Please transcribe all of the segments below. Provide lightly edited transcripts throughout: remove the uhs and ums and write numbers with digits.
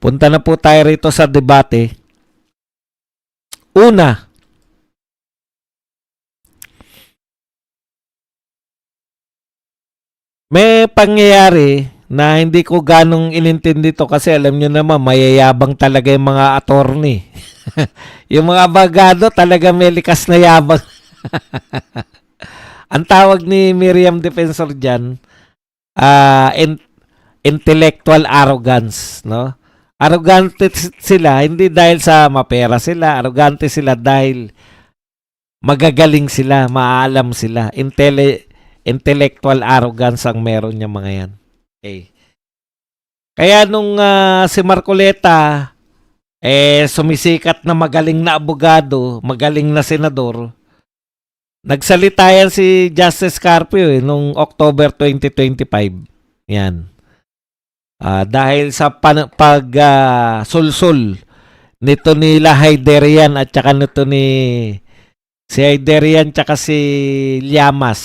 Punta na po tayo rito sa debate. Una, may pangyayari na hindi ko ganong inintindi to kasi alam nyo naman, mayayabang talaga yung mga attorney. Yung mga abogado talaga may likas na yabang. Ang tawag ni Miriam Defensor dyan, intellectual arrogance, no? Arrogante sila hindi dahil sa mapera sila, arrogante sila dahil magagaling sila, maalam sila. Intellectual arrogance ang meron niya mga yan. Okay. Kaya nung si Marcoleta sumisikat na magaling na abogado, magaling na senador, nagsalita yan si Justice Carpio nung October 2025. Yan. Dahil sa sulsul nito nila Hayderian at saka nito si Hayderian at saka si Llamas.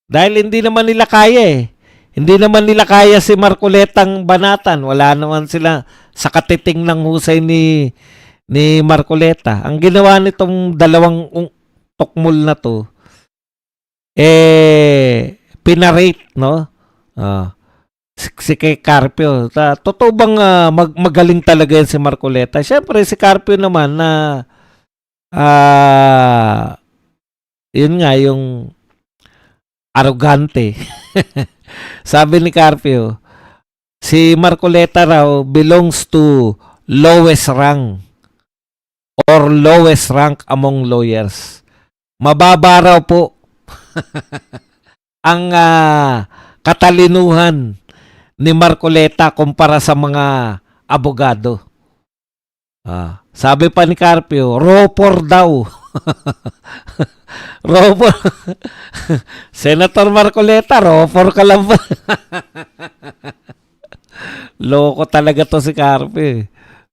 Dahil hindi naman nila kaya Hindi naman nila kaya si Marcoletang banatan. Wala naman sila sa katiting ng husay ni Marcoleta. Ang ginawa nitong dalawang tukmol na to, pinarate, no? Si kay Carpio. Totoo bang magaling talaga yan si Marcoleta? Siyempre, si Carpio naman na yun nga, yung arrogante. Sabi ni Carpio, si Marcoleta raw belongs to lowest rank or lowest rank among lawyers. Mababa raw po ang katalinuhan ni Marcoleta kumpara sa mga abogado. Sabi pa ni Carpio, ropor daw. Ropor. Senator Marcoleta, ropor ka lang ba? Loko talaga to si Carpio.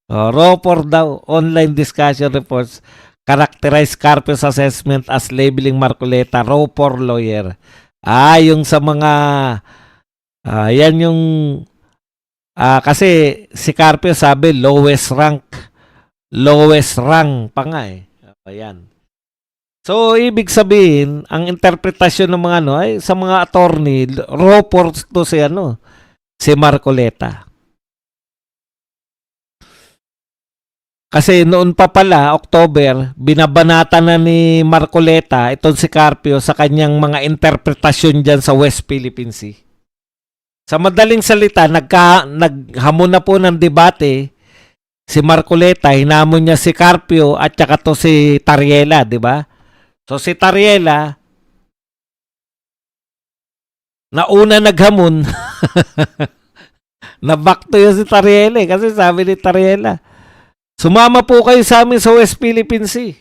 Ropor daw. Online discussion reports characterize Carpio's assessment as labeling Marcoleta ropor lawyer. Yung sa mga yan yung kasi si Carpio sabi lowest rank pa nga Ayan. So, ibig sabihin, ang interpretasyon ng mga ay sa mga attorney, ropor to si si Marcoleta. Kasi noon pa pala, October, binabanata na ni Marcoleta itong si Carpio sa kanyang mga interpretasyon dyan sa West Philippine Sea. Sa madaling salita, naghamon na po ng debate si Marcoleta, hinamon niya si Carpio at saka to si Tariela, di ba? So si Tariela, nauna naghamon, na-back to yun si Tariela kasi sabi ni Tariela, sumama po kayo sa amin sa West Philippine Sea.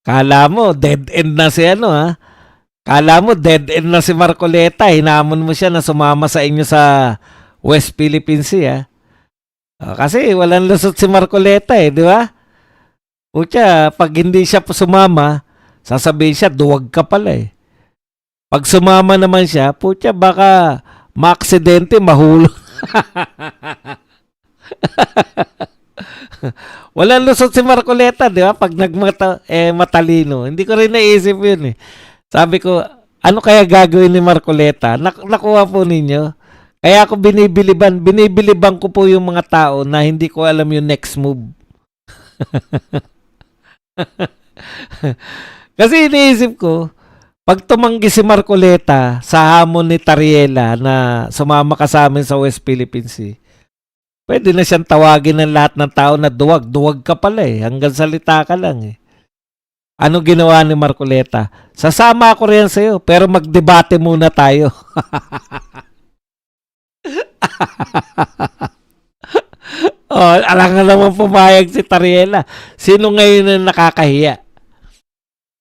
Kala mo, dead end na si Kala mo, dead end na si Marcoleta. Hinamon mo siya na sumama sa inyo sa West Philippine Sea. Kasi walang lusot si Marcoleta di ba? Pucha, pag hindi siya sumama, sasabihin siya, duwag ka pala Pag sumama naman siya, pucha, baka maaksidente, mahulog. Walang lusot si Marcoleta, di ba? Pag matalino. Hindi ko rin naisip yun Sabi ko, ano kaya gagawin ni Marcoleta? Nakuha po ninyo. Kaya ako binibiliban ko po yung mga tao na hindi ko alam yung next move. Kasi iniisip ko, pag tumanggi si Marcoleta sa hamon ni Tariela na sumama ka sa amin sa West Philippine Sea, pwede na siyang tawagin ng lahat ng tao na duwag. Duwag ka pala hanggang salita ka lang Ano ginawa ni Marcoleta? Sasama ako riyan sa'yo, pero magdebate muna tayo. Alangan naman pumayag si Tariela. Sino ngayon na nakakahiya?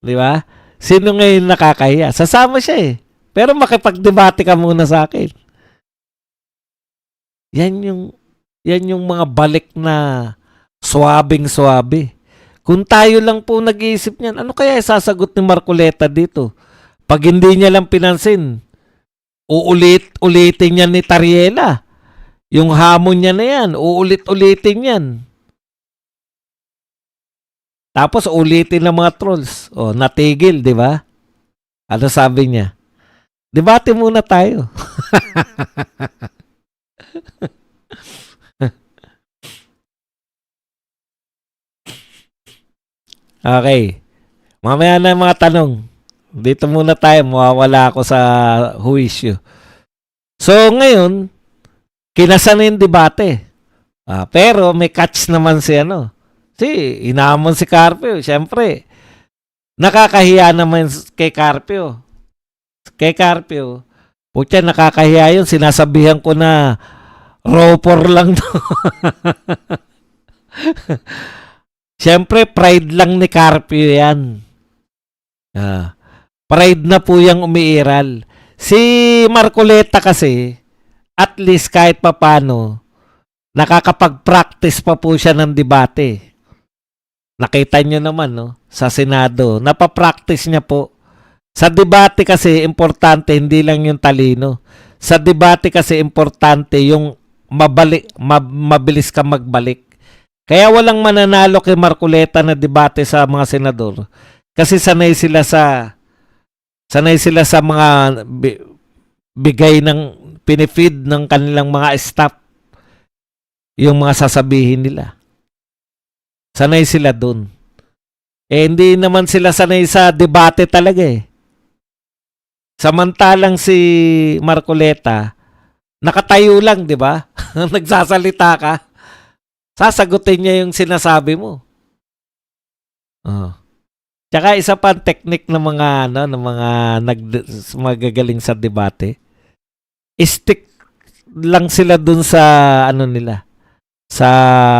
Di ba? Sino ngayon nakakahiya? Sasama siya pero makipagdebate ka muna sa akin. Yan yung mga balik na swabing-swabe. Kung tayo lang po nag-iisip niyan, ano kaya isasagot ni Marcoleta dito? Pag hindi niya lang pinansin, ulitin niya ni Tariela. Yung hamon niya na yan, uulit-ulitin yan. Tapos ulitin ng mga trolls. O, natigil, di ba? Ano sabi niya? Debate muna tayo. Okay. Mamaya na yung mga tanong. Dito muna tayo. Mawawala ako sa who is you. So, ngayon, kinasa na yung debate. Pero may catch naman si ano. Si, inamon si Carpio. Siyempre, nakakahiya naman kay Carpio. Kay Carpio, putya, nakakahiya yun. Sinasabihan ko na ropor lang to. Siyempre, pride lang ni Carpio yan. Pride na po yung umiiral. Si Marcoleta kasi, at least kahit papano, nakakapag-practice pa po siya ng debate. Nakita nyo naman, no? Sa Senado, napapractice niya po. Sa debate kasi, importante, hindi lang yung talino. Sa debate kasi, importante yung mabilis ka magbalik. Kaya walang mananalo kay Marcoleta na debate sa mga senador. Kasi sanay sila sa mga bigay ng pinifeed ng kanilang mga staff yung mga sasabihin nila. Sanay sila dun. Hindi naman sila sanay sa debate talaga eh. Samantalang si Marcoleta, nakatayo lang, di ba? Nagsasalita ka. Sasagutin niya yung sinasabi mo. Tsaka isa pa ang technique ng mga magagaling sa debate. Stick lang sila dun sa nila, sa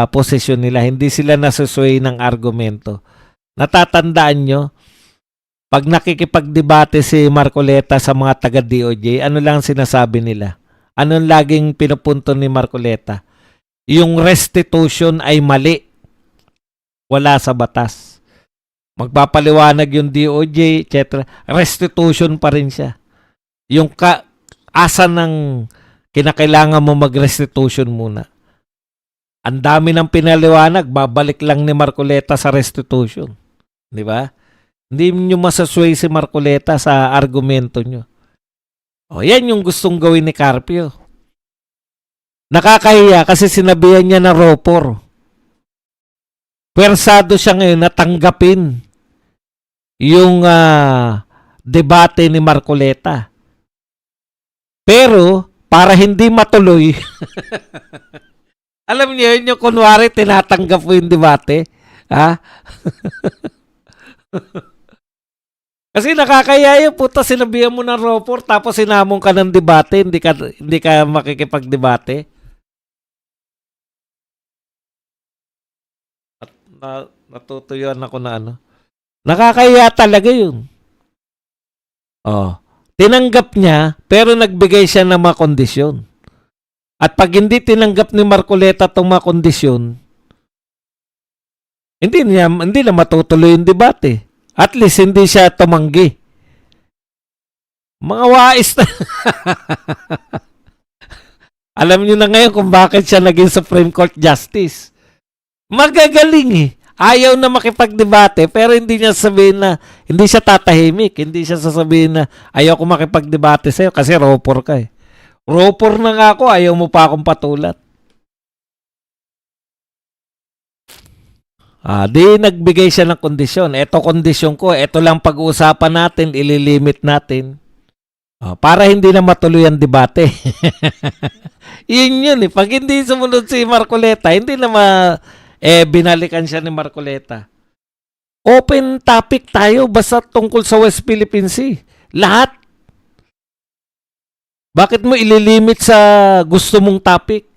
posisyon nila. Hindi sila nasusway ng argumento. Natatandaan nyo, pag nakikipagdebate si Marcoleta sa mga taga-DOJ, ano lang sinasabi nila? Anong laging pinupunto ni Marcoleta? Yung restitution ay mali. Wala sa batas. Magpapaliwanag yung DOJ, etc. Restitution pa rin siya. Yung asa ng kinakailangan mo mag-restitution muna. Ang dami ng pinaliwanag, babalik lang ni Marcoleta sa restitution. Di ba? Hindi nyo masasway si Marcoleta sa argumento nyo. Yan yung gustong gawin ni Carpio. Nakakahiya kasi sinabihan niya na ropor. Pwersado siya ngayon na tanggapin yung debate ni Marcoleta. Pero, para hindi matuloy, alam niyo yun yung kunwari tinatanggap mo yung debate. Kasi nakakaya yung puta, sinabihan mo ng ropor tapos sinamong ka ng debate, hindi ka makikipagdebate. Natutuyuan ako na nakakaya talaga yun. Tinanggap niya pero nagbigay siya ng mga kondisyon. At pag hindi tinanggap ni Marcoleta itong mga kondisyon, hindi na matutuloy yung debate. At least hindi siya tumanggi. Mga wais na. Alam niyo na ngayon kung bakit siya naging Supreme Court Justice. Magagaling eh. Ayaw na makipagdebate pero hindi niya sabihin na hindi siya tatahimik. Hindi siya sasabihin na ayaw ko makipagdebate sa'yo kasi ropor ka eh. Ropor na nga ako, ayaw mo pa akong patulat. Di nagbigay siya ng kondisyon. Ito kondisyon ko, ito lang pag-uusapan natin, ililimit natin. Para hindi na matuloy ang debate. Yun eh. Pag hindi sumunod si Marcoleta, hindi na binalikan siya ni Marcoleta. Open topic tayo basta tungkol sa West Philippine Sea. Lahat. Bakit mo ililimit sa gusto mong topic?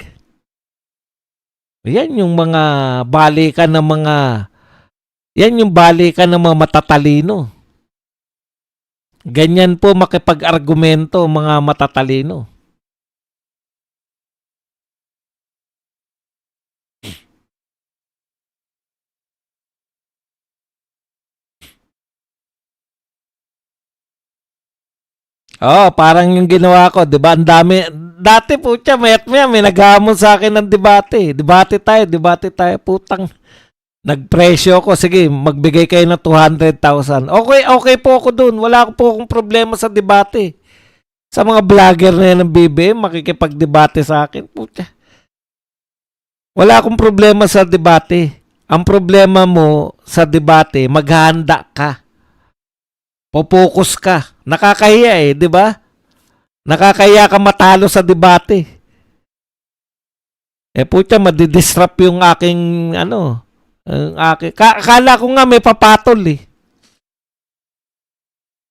Yan yung mga balikan ng mga matatalino. Ganyan po makipag-argumento mga matatalino. Parang yung ginawa ko, 'di ba? Ang Dati po siya, mayat maya, may naghamon sa akin ng debate. Debate tayo, putang. Nagpresyo ko, sige, magbigay kayo ng 200,000. Okay po ako dun. Wala po akong problema sa debate. Sa mga vlogger na yan ng BBM, makikipag-debate sa akin. Puta. Wala akong problema sa debate. Ang problema mo sa debate, maghahanda ka. Popokus ka. Nakakahiya di ba? Nakakahiya ka matalo sa debate. Puta, madidisrupt yung aking, akala ko nga may papatol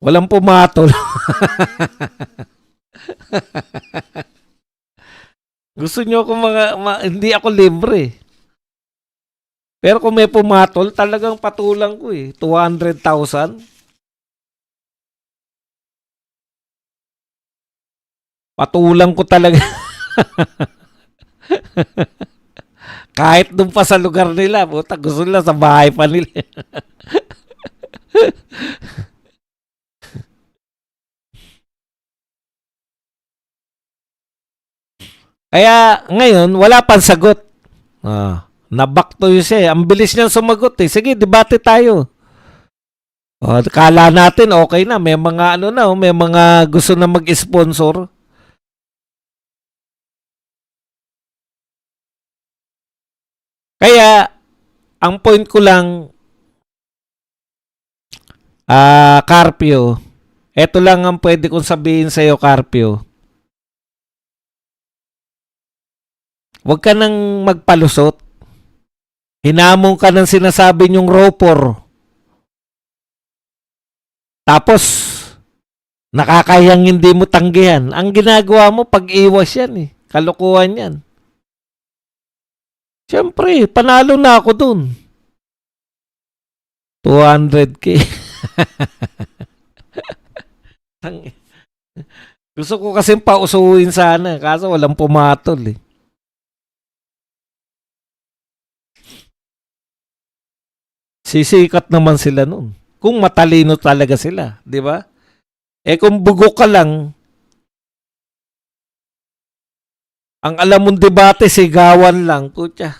Walang pumatol. Gusto nyo ko hindi ako libre. Pero kung may pumatol, talagang patulang ko 200,000. Patulang ko talaga. Kahit dun pa sa lugar nila, puta, gusto nila sa bahay pa nila. Kaya ngayon, wala pang sagot. Na-back to you siya. Ang bilis niyang sumagot Sige, debate tayo. Kala natin okay na. May mga may mga gusto na mag-sponsor. Kaya, ang point ko lang, Carpio, eto lang ang pwede kong sabihin sa'yo, Carpio. Huwag ka nang magpalusot. Hinamong ka ng sinasabi niyong ropor. Tapos, nakakayang hindi mo tanggihan. Ang ginagawa mo, pag-iwas yan Kalokohan yan. Siyempre, panalo na ako dun. 200K. Gusto ko kasi pausuhin sana. Kaso walang pumatol Sisikat naman sila nun. Kung matalino talaga sila. Di ba? Kung bugok ka lang, ang alam mong debate, sigawan lang. Kutya.